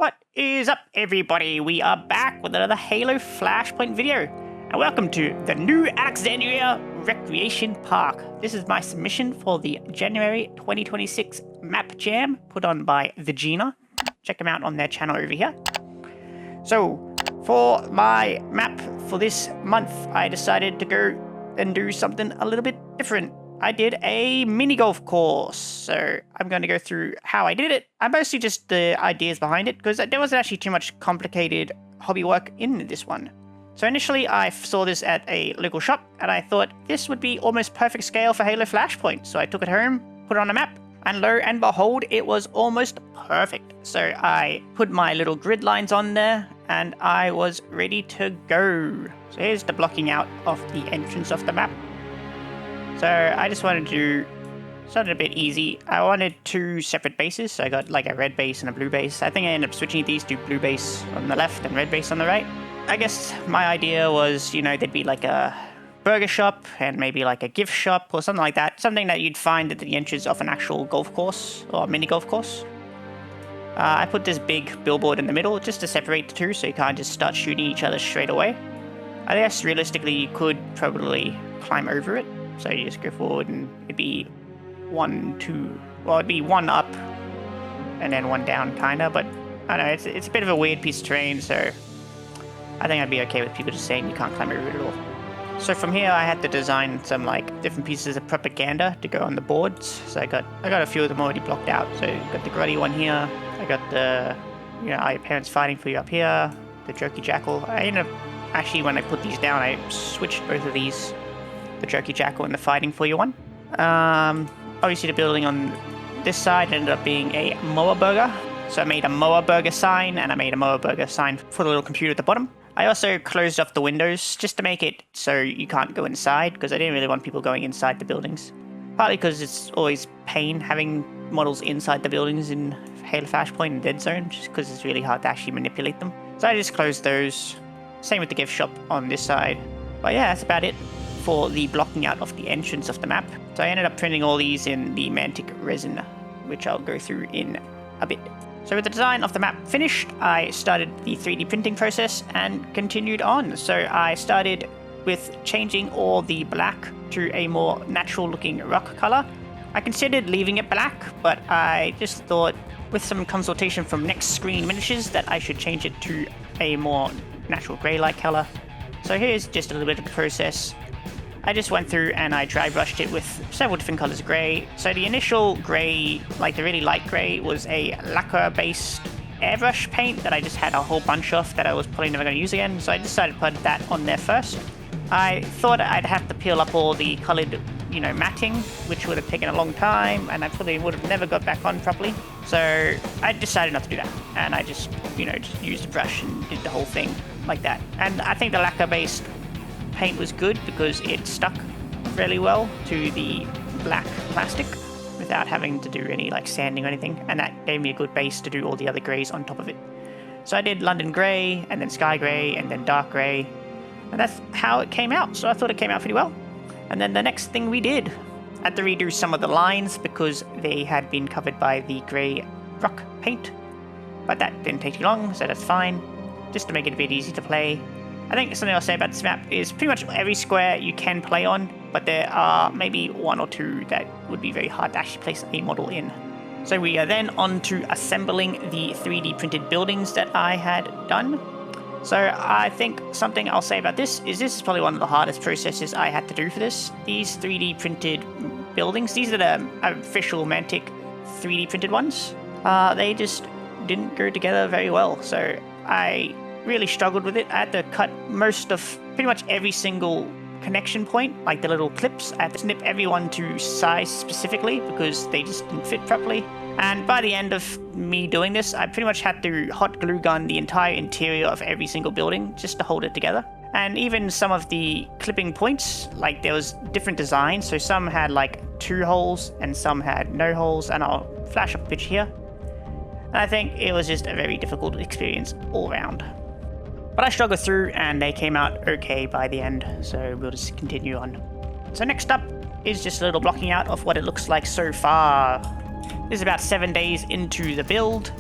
What is up, everybody? We are back with another Halo Flashpoint video, and welcome to the new Alexandria Recreation Park. This is my submission for the January 2026 map jam put on by Vegina. Check them out on their channel over here. So, for my map for this month, I decided to go and do something a little bit different. I did a mini golf course, so I'm going to go through how I did it. And mostly just the ideas behind it, because there wasn't actually too much complicated hobby work in this one. So initially I saw this at a local shop, and I thought this would be almost perfect scale for Halo Flashpoint. So I took it home, put it on a map, and lo and behold, it was almost perfect. So I put my little grid lines on there, and I was ready to go. So here's the blocking out of the entrance of the map. So I just wanted to do something a bit easy. I wanted two separate bases, so I got like a red base and a blue base. I think I ended up switching these to blue base on the left and red base on the right. I guess my idea was, you know, there'd be like a burger shop and maybe like a gift shop or something like that. Something that you'd find at the entrance of an actual golf course or mini golf course. I put this big billboard in the middle just to separate the two so you can't just start shooting each other straight away. I guess realistically you could probably climb over it. So you just go forward and it'd be it'd be one up and then one down kinda, but I don't know, it's a bit of a weird piece of terrain, so I think I'd be okay with people just saying you can't climb over it at all. So from here I had to design some like different pieces of propaganda to go on the boards. So I got a few of them already blocked out. So I got the grotty one here, I got the, you know, are your parents fighting for you up here, the jerky jackal. I ended up, actually when I put these down I switched both of these. The jerky jackal and the fighting for you one. Obviously the building on this side ended up being a moa burger. So I made a moa burger sign and I made a moa burger sign for the little computer at the bottom. I also closed off the windows just to make it so you can't go inside, because I didn't really want people going inside the buildings. Partly because it's always pain having models inside the buildings in Halo Flashpoint and Dead Zone, just because it's really hard to actually manipulate them. So I just closed those. Same with the gift shop on this side. But yeah, that's about it for the blocking out of the entrance of the map. So I ended up printing all these in the Mantic resin, which I'll go through in a bit. So with the design of the map finished, I started the 3D printing process and continued on. So I started with changing all the black to a more natural looking rock color. I considered leaving it black, but I just thought with some consultation from Next Screen Miniatures that I should change it to a more natural gray-like color. So here's just a little bit of the process. I just went through and I dry brushed it with several different colors of gray. So the initial gray, like the really light gray, was a lacquer-based airbrush paint that I just had a whole bunch of that I was probably never going to use again. So I decided to put that on there first. I thought I'd have to peel up all the colored, you know, matting, which would have taken a long time, and I probably would have never got back on properly. So I decided not to do that, and I just, you know, just used a brush and did the whole thing like that. And I think the lacquer-based paint was good because it stuck really well to the black plastic without having to do any like sanding or anything, and that gave me a good base to do all the other greys on top of it. So I did London grey, and then sky grey, and then dark grey, and that's how it came out. So I thought it came out pretty well. And then the next thing we did, I had to redo some of the lines because they had been covered by the grey rock paint, but that didn't take too long, so that's fine, just to make it a bit easy to play. I think something I'll say about this map is pretty much every square you can play on, but there are maybe one or two that would be very hard to actually place a model in. So we are then on to assembling the 3D printed buildings that I had done. So I think something I'll say about this is probably one of the hardest processes I had to do for this. These 3D printed buildings, these are the official Mantic 3D printed ones. They just didn't go together very well, so I really struggled with it. I had to cut most of pretty much every single connection point, like the little clips. I had to snip everyone to size specifically because they just didn't fit properly. And by the end of me doing this, I pretty much had to hot glue gun the entire interior of every single building just to hold it together. And even some of the clipping points, like there was different designs. So some had like 2 holes and some had no holes, and I'll flash up a picture here. And I think it was just a very difficult experience all around. But I struggled through and they came out okay by the end, so we'll just continue on. So next up is just a little blocking out of what it looks like so far. This is about 7 days into the build.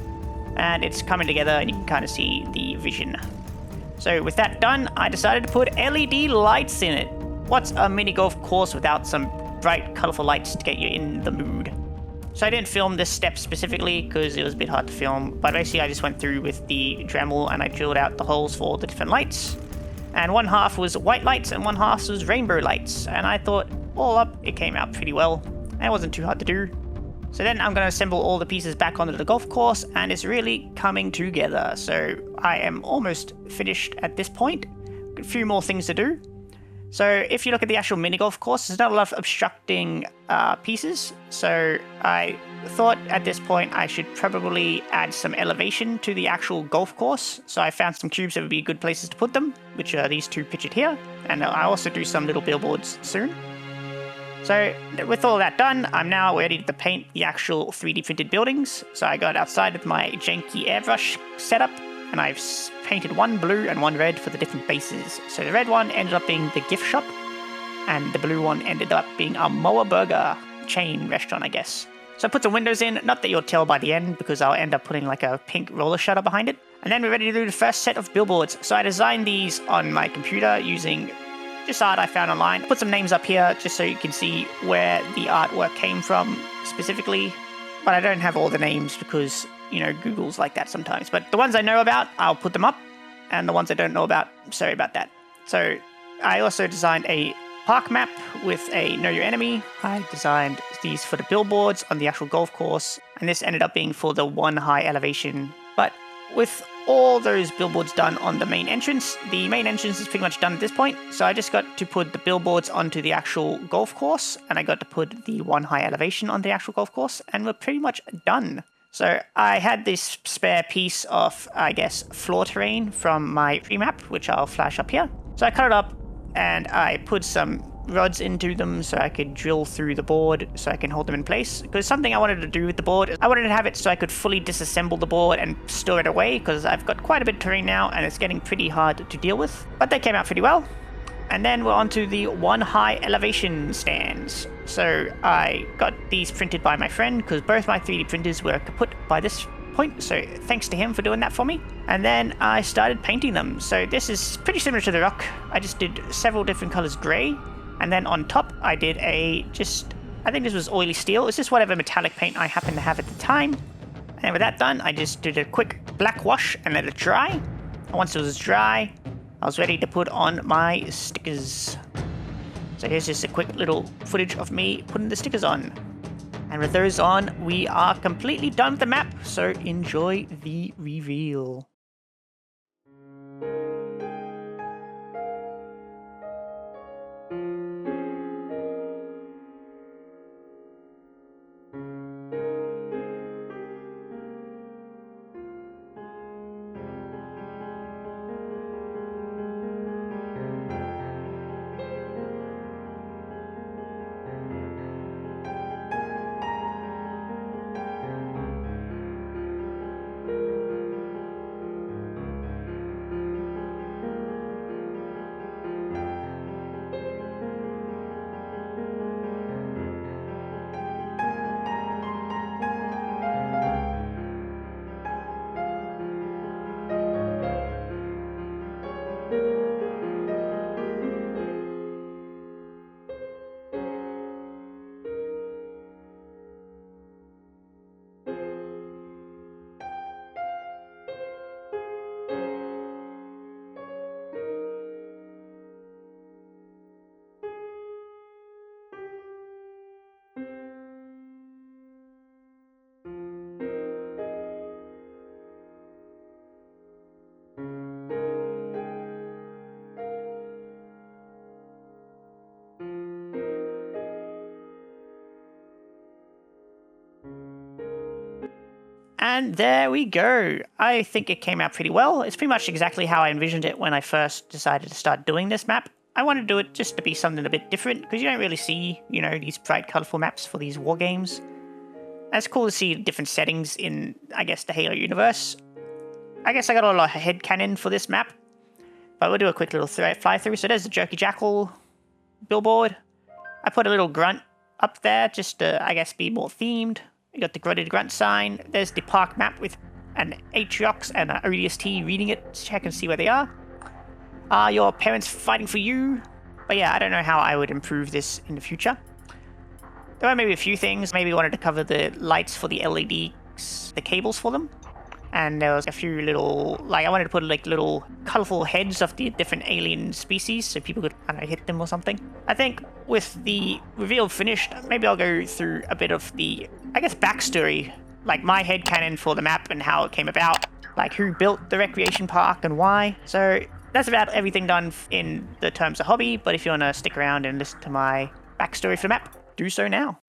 and it's coming together and you can kind of see the vision. So with that done, I decided to put LED lights in it. What's a mini golf course without some bright, colorful lights to get you in the mood? So I didn't film this step specifically because it was a bit hard to film, but basically I just went through with the Dremel and I drilled out the holes for all the different lights. And one half was white lights and one half was rainbow lights, and I thought all up it came out pretty well and it wasn't too hard to do. So then I'm going to assemble all the pieces back onto the golf course, and it's really coming together. So I am almost finished at this point. A few more things to do. So if you look at the actual mini golf course, there's not a lot of obstructing pieces. So I thought at this point I should probably add some elevation to the actual golf course. So I found some cubes that would be good places to put them, which are these two pictured here. And I'll also do some little billboards soon. So with all that done, I'm now ready to paint the actual 3D printed buildings. So I got outside with my janky airbrush setup, and I've painted one blue and one red for the different bases. So the red one ended up being the gift shop, and the blue one ended up being a Moa Burger chain restaurant, I guess. So I put some windows in, not that you'll tell by the end, because I'll end up putting like a pink roller shutter behind it. And then we're ready to do the first set of billboards. So I designed these on my computer using just art I found online. Put some names up here just so you can see where the artwork came from specifically. But I don't have all the names because, you know, Google's like that sometimes. But the ones I know about, I'll put them up. And the ones I don't know about, sorry about that. So I also designed a park map with a Know Your Enemy. I designed these for the billboards on the actual golf course. And this ended up being for the one high elevation. But with all those billboards done on the main entrance is pretty much done at this point. So I just got to put the billboards onto the actual golf course, and I got to put the one high elevation on the actual golf course, and we're pretty much done. So I had this spare piece of, I guess, floor terrain from my pre-map, which I'll flash up here. So I cut it up and I put some rods into them so I could drill through the board so I can hold them in place. Because something I wanted to do with the board, I wanted to have it so I could fully disassemble the board and store it away, because I've got quite a bit of terrain now and it's getting pretty hard to deal with. But they came out pretty well. And then we're on to the one high elevation stands. So I got these printed by my friend because both my 3D printers were kaput by this point. So thanks to him for doing that for me. And then I started painting them. So this is pretty similar to the rock. I just did several different colors gray. And then on top, I did I think this was oily steel. It's just whatever metallic paint I happened to have at the time. And with that done, I just did a quick black wash and let it dry. And once it was dry, I was ready to put on my stickers. So here's just a quick little footage of me putting the stickers on. And with those on, we are completely done with the map. So enjoy the reveal. And there we go. I think it came out pretty well. It's pretty much exactly how I envisioned it when I first decided to start doing this map. I wanted to do it just to be something a bit different, because you don't really see, you know, these bright, colorful maps for these war games. And it's cool to see different settings in, I guess, the Halo universe. I guess I got a lot of headcanon for this map, but we'll do a quick little fly through. So there's the Jerky Jackal billboard. I put a little grunt up there just to, I guess, be more themed. You got the grunted grunt sign. There's the park map with an Atriox and an ODST reading it to check and see where they are. Are your parents fighting for you? But yeah, I don't know how I would improve this in the future. There were maybe a few things. Maybe I wanted to cover the lights for the LEDs, the cables for them. And there was a few little, like I wanted to put like little colorful heads of the different alien species so people could kind of hit them or something. I think with the reveal finished, maybe I'll go through a bit of the, I guess, backstory, like my headcanon for the map and how it came about, like who built the recreation park and why. So that's about everything done in the terms of hobby, but if you want to stick around and listen to my backstory for the map, do so now.